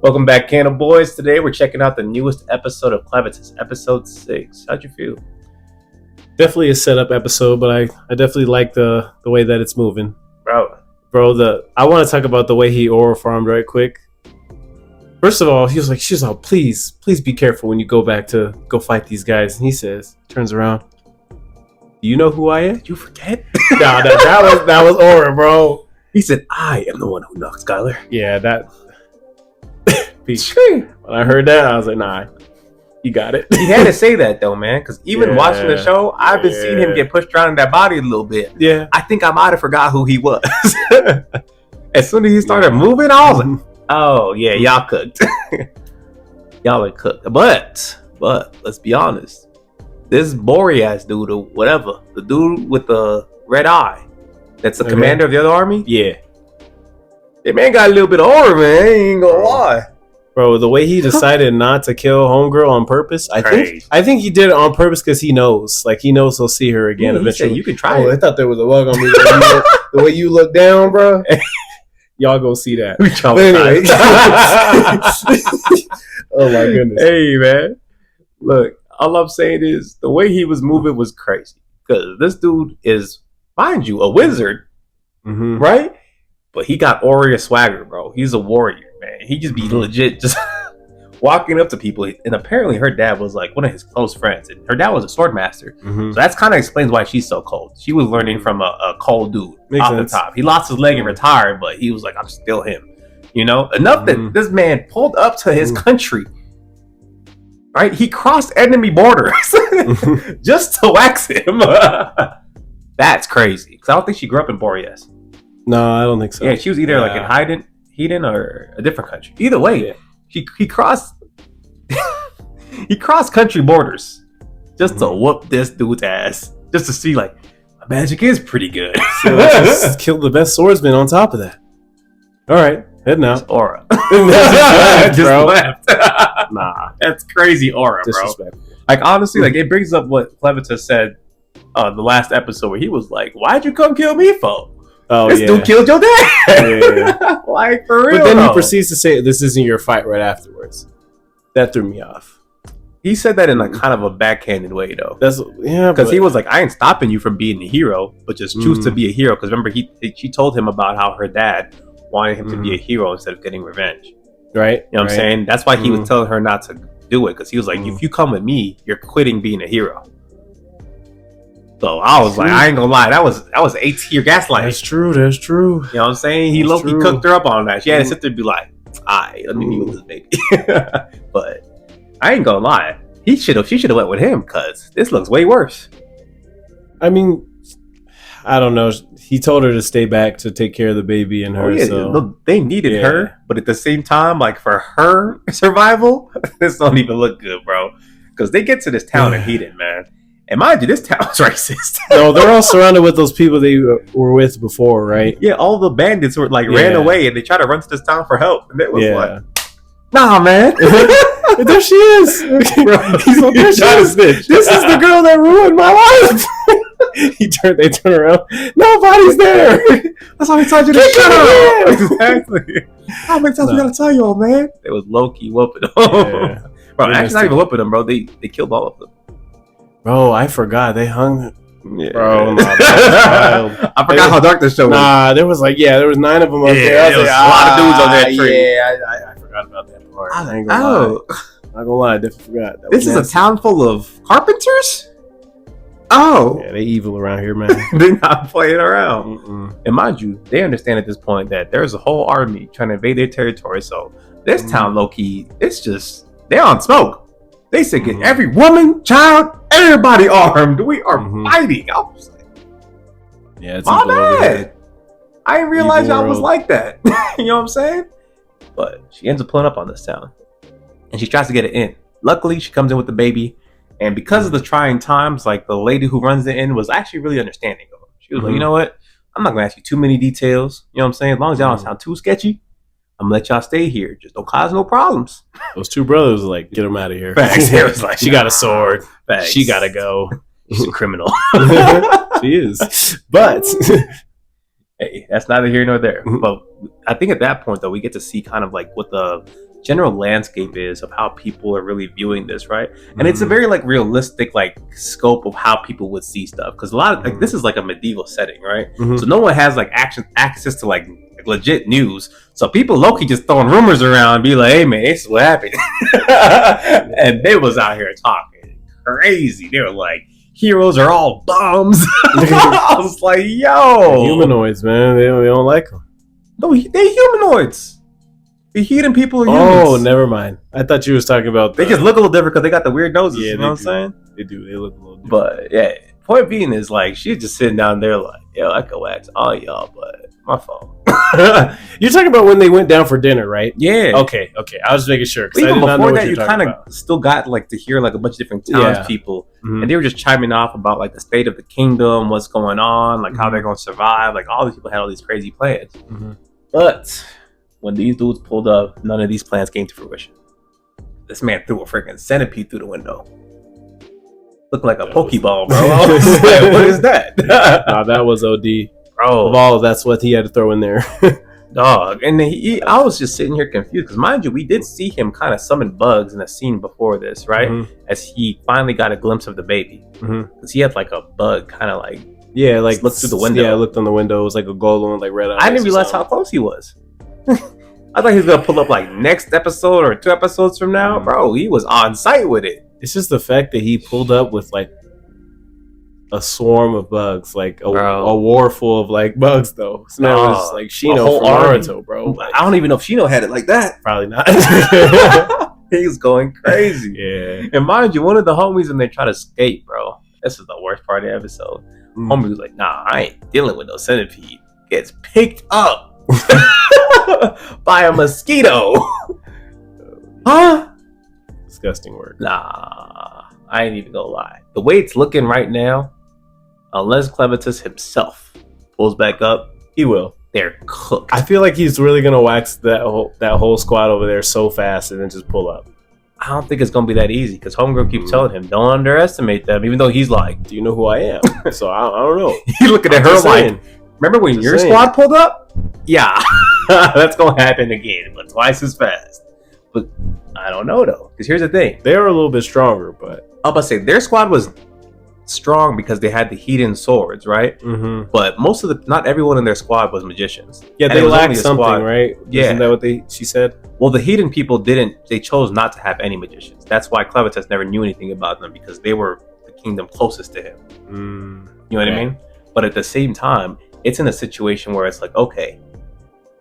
Welcome back, Canna Boys. Today we're checking out the newest episode of Clevatess, episode 6. How'd you feel? Definitely a setup episode, but I definitely like the way that it's moving. Bro, I want to talk about the way he oral farmed right quick. First of all, she's like, please be careful when you go back to go fight these guys. And he turns around, do you know who I am? did you forget? Nah, that was Aura, bro. He said, I am the one who knocked Skylar. Yeah, that. When I heard that, I was like, nah, you got it. He had to say that though, man, because even watching the show, I've been seeing him get pushed around in that body a little bit. Yeah. I think I might have forgot who he was. As soon as he started moving, I was like, oh yeah, y'all cooked. Y'all are cooked. But let's be honest. This Boreas dude or whatever, the dude with the red eye, that's the commander of the other army. Yeah. That man got a little bit of aura, man. I ain't gonna lie. Bro, the way he decided not to kill Homegirl on purpose, I think he did it on purpose because he knows. Like, he knows he'll see her again eventually. You can try it. I thought there was a bug on me. The way you look down, bro. Y'all go see that. But anyway. Oh, my goodness. Hey, man. Look, all I'm saying is the way he was moving was crazy. Because this dude is, mind you, a wizard, right? But he got warrior swagger, bro. He's a warrior, man. He just be legit just walking up to people. And apparently her dad was like one of his close friends. And her dad was a sword master. So that's kind of explains why she's so cold. She was learning from a cold dude off the top. He lost his leg and retired, but he was like, I'm still him. You know? Enough that this man pulled up to his country. Right? He crossed enemy borders just to wax him. That's crazy. Because I don't think she grew up in Boreas. No, I don't think so. Yeah, she was either like in Hedon or a different country. Either way, he crossed he crossed country borders just to whoop this dude's ass. Just to see like my magic is pretty good. So just killed the best swordsman on top of that. All right, heading out. Aura. Just left. Nah, that's crazy aura, bro. Like honestly, like it brings up what Clevatess said the last episode where he was like, "Why'd you come kill me for?" Oh, this dude killed your dad. Yeah. Like for real. But then he proceeds to say, "This isn't your fight." Right afterwards, that threw me off. He said that in like kind of a backhanded way, though. Because he was like, "I ain't stopping you from being a hero, but just choose to be a hero." Because remember, she told him about how her dad wanted him to be a hero instead of getting revenge. Right. You know what I'm saying? That's why he was telling her not to do it. Because he was like, "If you come with me, you're quitting being a hero." So I was like, I ain't gonna lie, that was A-tier gaslighting. That's true. You know what I'm saying? He cooked her up on that. She had to sit there and be like, alright, let me be with this baby. But I ain't gonna lie, she should have went with him because this looks way worse. I mean, I don't know. He told her to stay back to take care of the baby and her. So they needed her, but at the same time, like for her survival, this don't even look good, bro. Because they get to this town in Hedon, man. And mind you, this town's racist. No, they're all surrounded with those people they were with before, right? Yeah, all the bandits were like ran away and they tried to run to this town for help. And it was like, nah, man. There she is. Bro, he's like, there she is. This is the girl that ruined my life. They turn around. Nobody's there. That's how many times you to Exactly. How many times we gotta tell you all, man? It was low key whooping them. Yeah. Bro, actually not even whooping them, bro. They killed all of them. Bro, I forgot. They hung. Yeah. Bro, I forgot how dark this show was. Nah, there was 9 of them up there. There was a lot of dudes on that tree. Yeah, I forgot about that part. I ain't gonna lie. Not gonna lie, I definitely forgot. This is a town full of carpenters? Oh. Yeah, they evil around here, man. They're not playing around. And mind you, they understand at this point that there's a whole army trying to invade their territory. So this town, low-key, it's just, they're on smoke. They said, get every woman, child, everybody armed. We are fighting. I was like, yeah, it's my bad. I didn't realize y'all was like that. You know what I'm saying? But she ends up pulling up on this town. And she tries to get it in. Luckily, she comes in with the baby. And because of the trying times, like the lady who runs the inn was actually really understanding of her. She was like, you know what? I'm not going to ask you too many details. You know what I'm saying? As long as y'all don't sound too sketchy, I'm gonna let y'all stay here. Just don't cause no problems. Those two brothers were like, get them out of here. Facts. It was like, she got a sword. Facts. She gotta go. She's a criminal. She is. But hey, that's neither here nor there. But I think at that point though, we get to see kind of like what the general landscape is of how people are really viewing this, right? And it's a very like realistic like scope of how people would see stuff, because a lot of like this is like a medieval setting, right? So no one has like access to like legit news, so people low-key just throwing rumors around and be like, hey man, this is what happened. And they was out here talking crazy. They were like, heroes are all bums. I was like, yo, humanoids, man, they don't like them. No, they humanoids. The heathen people are humans. Oh, never mind. I thought you was talking about. They just look a little different because they got the weird noses. Yeah, you know what I'm saying? They do. They look a little different. But yeah, point being is like she's just sitting down there like, yo, I could wax all y'all, but my phone. You're talking about when they went down for dinner, right? Yeah. Okay. I was making sure. But even before that, you kind of still got like to hear like a bunch of different townspeople, and they were just chiming off about like the state of the kingdom, what's going on, like how they're going to survive. Like all these people had all these crazy plans, but when these dudes pulled up, none of these plans came to fruition. This man threw a freaking centipede through the window. Looked like a Pokeball, bro. I was like, what is that? Nah, that was OD. Bro. Of all, that's what he had to throw in there. Dog. And I was just sitting here confused, because mind you, we did see him kind of summon bugs in a scene before this, right? As he finally got a glimpse of the baby. Because he had like a bug kind of like... Yeah, like... looked through the window. Yeah, I looked on the window. It was like a golem, like red eyes. I didn't realize how close he was. I thought he was gonna pull up like next episode or 2 episodes from now, bro. He was on site with it. It's just the fact that he pulled up with like a swarm of bugs, like a war full of like bugs, though. This man was like Shino from Naruto, bro. Like, I don't even know if Shino had it like that. Probably not. He was going crazy. Yeah. And mind you, one of the homies when they try to escape, bro. This is the worst part of the episode. Homie was like, nah, I ain't dealing with no centipede. Gets picked up by a mosquito. Huh? Disgusting word. Nah, I ain't even gonna lie. The way it's looking right now, unless Clevatess himself pulls back up, he will. They're cooked. I feel like he's really gonna wax that whole squad over there so fast and then just pull up. I don't think it's gonna be that easy, because Homegirl keeps telling him, don't underestimate them, even though he's like, do you know who I am? So I don't know. He's looking at her like, remember when your squad pulled up? Yeah. That's gonna happen again, but twice as fast. But I don't know though, because here's the thing: they were a little bit stronger, but I'm about to say their squad was strong because they had the heathen swords, right? But not everyone in their squad was magicians. Yeah, they lacked something, right? Yeah, isn't that what she said? Well, the heathen people they chose not to have any magicians. That's why Clevatess never knew anything about them, because they were the kingdom closest to him. You know what I mean? But at the same time, it's in a situation where it's like, okay,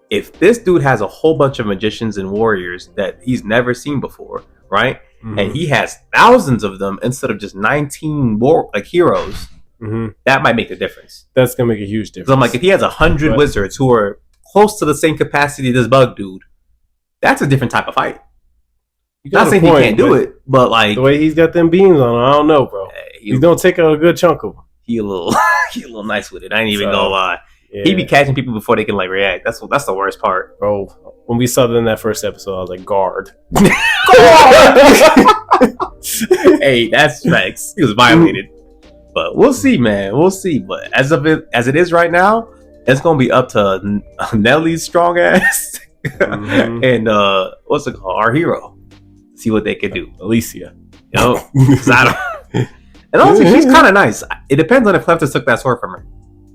if this dude has a whole bunch of magicians and warriors that he's never seen before, right? And he has thousands of them instead of just 19 heroes, that might make a difference. That's gonna make a huge difference. So I'm like, if he has 100 wizards who are close to the same capacity as this bug dude, that's a different type of fight. Not saying he can't do it, but like the way he's got them beams on, I don't know, bro. He's gonna take out a good chunk of them. He a little nice with it. I ain't even gonna lie. Yeah. He be catching people before they can like react. That's the worst part, bro. When we saw them in that first episode, I was like, guard. Hey, that's facts. He was violated. But we'll see, man. We'll see. But as it is right now, it's gonna be up to Nelly's strong ass and what's it called? Our hero. See what they can do. Alicia. And honestly, she's kind of nice. It depends on if Clevatess took that sword from her.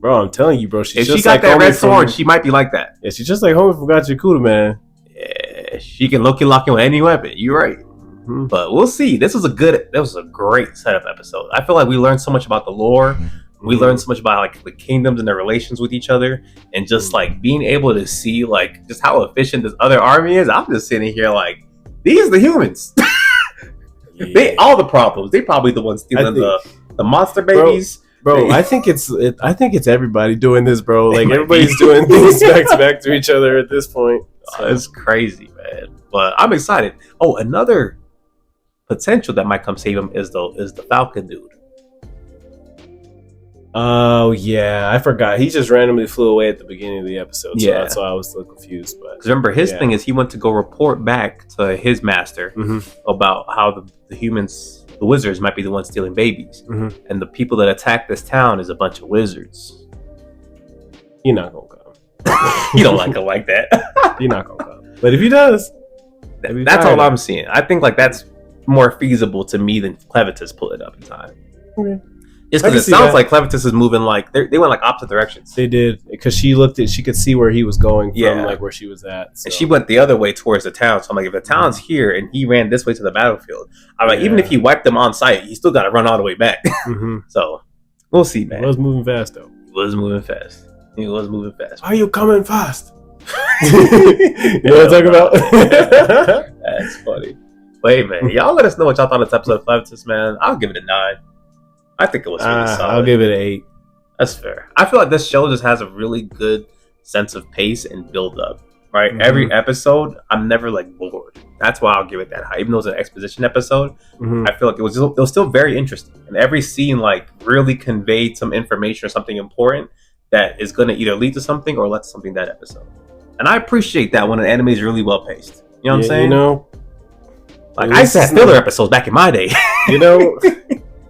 Bro, I'm telling you, bro. If she got that red sword, she might be like that. Yeah, she's just like homie from Gachakuda, man. Yeah, she can look in with any weapon. You're right. But we'll see. That was a great setup episode. I feel like we learned so much about the lore. We learned so much about like the kingdoms and their relations with each other, and just like being able to see like just how efficient this other army is. I'm just sitting here like, these are the humans. They all the problems. They probably the ones stealing the monster babies. Bro, I think it's everybody doing this, bro. Like everybody's doing things back to each other at this point. So. It's crazy, man. But I'm excited. Oh, another potential that might come save him is the Falcon dude. Oh yeah, I forgot. He just randomly flew away at the beginning of the episode. So that's why I was a little confused. But remember, his thing is he went to go report back to his master about how the humans, the wizards, might be the ones stealing babies, and the people that attack this town is a bunch of wizards. You're not gonna come. You don't like him like that. You're not gonna come. But if he does, That's all I'm seeing. I think like that's more feasible to me than Clevatess pull it up in time. Okay. Just because it sounds like Clevatess is moving like they went like opposite directions. They did, because she could see where he was going from like where she was at. So. And she went the other way towards the town. So I'm like, if the town's here and he ran this way to the battlefield, I'm like, even if he wiped them on site, he still got to run all the way back. So we'll see, man. He was moving fast though. He was moving fast. Why are you coming fast? You know what I'm talking about? That's funny. Wait, man, y'all let us know what y'all thought of this episode of Clevatess, man. I'll give it a 9. I think it was really solid. I'll give it an 8. That's fair. I feel like this show just has a really good sense of pace and build up. Right, every episode, I'm never like bored. That's why I'll give it that high. Even though it's an exposition episode, I feel like it was still very interesting, and every scene like really conveyed some information or something important that is going to either lead to something or lead to something that episode. And I appreciate that when an anime is really well paced. You know what I'm saying? You know, like I said, filler episodes back in my day. You know.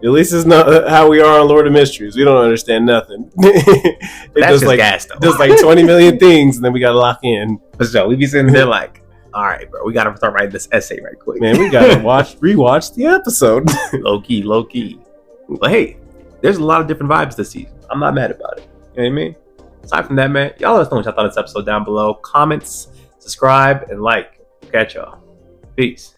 At least it's not how we are on Lord of Mysteries. We don't understand nothing. That's just like gas, though. There's like 20 million things, and then we gotta lock in. So we be sitting there like, all right, bro, we gotta start writing this essay right quick. Man, we gotta rewatch the episode. Low key. But hey, there's a lot of different vibes this season. I'm not mad about it. You know what I mean? Aside from that, man, y'all let us know what y'all thought of this episode down below. Comments, subscribe, and like. Catch y'all. Peace.